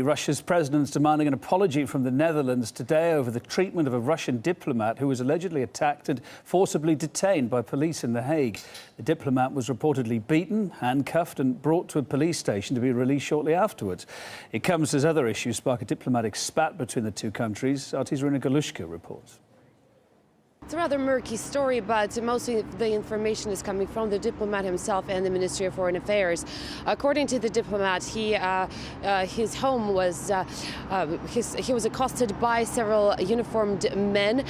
Russia's president is demanding an apology from the Netherlands today over the treatment of a Russian diplomat who was allegedly attacked and forcibly detained by police in The Hague. The diplomat was reportedly beaten, handcuffed and brought to a police station to be released shortly afterwards. It comes as other issues spark a diplomatic spat between the two countries. RT's Rina Galushka reports. It's a rather murky story, but mostly the information is coming from the diplomat himself and the Ministry of Foreign Affairs. According to the diplomat, his home was he was accosted by several uniformed men,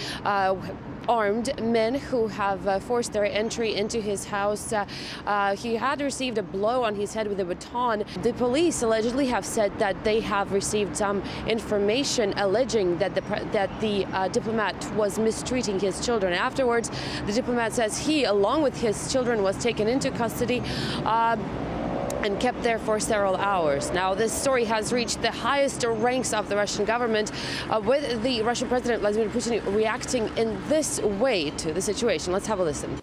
armed men who have forced their entry into his house. He had received a blow on his head with a baton. The police allegedly have said that they have received some information alleging that the diplomat was mistreating his children. Afterwards, the diplomat says he, along with his children, was taken into custody and kept there for several hours. Now, this story has reached the highest ranks of the Russian government, with the Russian President Vladimir Putin reacting in this way to the situation. Let's have a listen.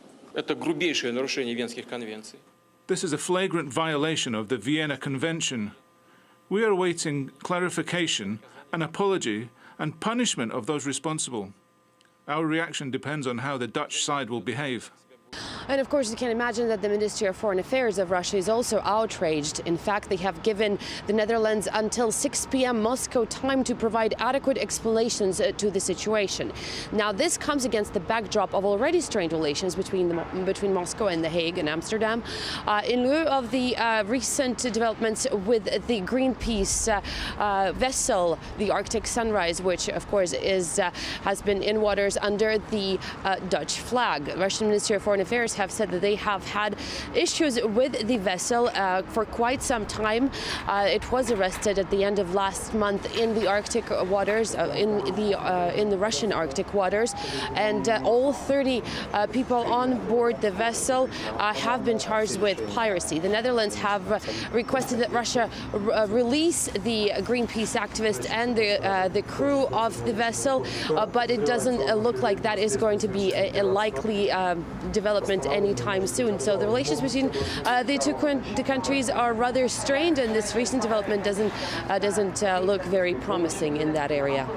This is a flagrant violation of the Vienna Convention. We are awaiting clarification, an apology, and punishment of those responsible. Our reaction depends on how the Dutch side will behave. And of course, you can imagine that the Ministry of Foreign Affairs of Russia is also outraged. In fact, they have given the Netherlands until 6 p.m. Moscow time to provide adequate explanations to the situation. Now, this comes against the backdrop of already strained relations between Moscow and The Hague and Amsterdam, in lieu of the recent developments with the Greenpeace vessel, the Arctic Sunrise, which of course has been in waters under the Dutch flag. The Russian Ministry of Foreign Affairs have said that they have had issues with the vessel for quite some time. It was arrested at the end of last month in the Arctic waters, in the Russian Arctic waters, and all 30 people on board the vessel have been charged with piracy. The Netherlands have requested that Russia release the Greenpeace activist and the crew of the vessel, but it doesn't look like that is going to be a likely development anytime soon. So the relations between the two countries are rather strained, and this recent development doesn't look very promising in that area.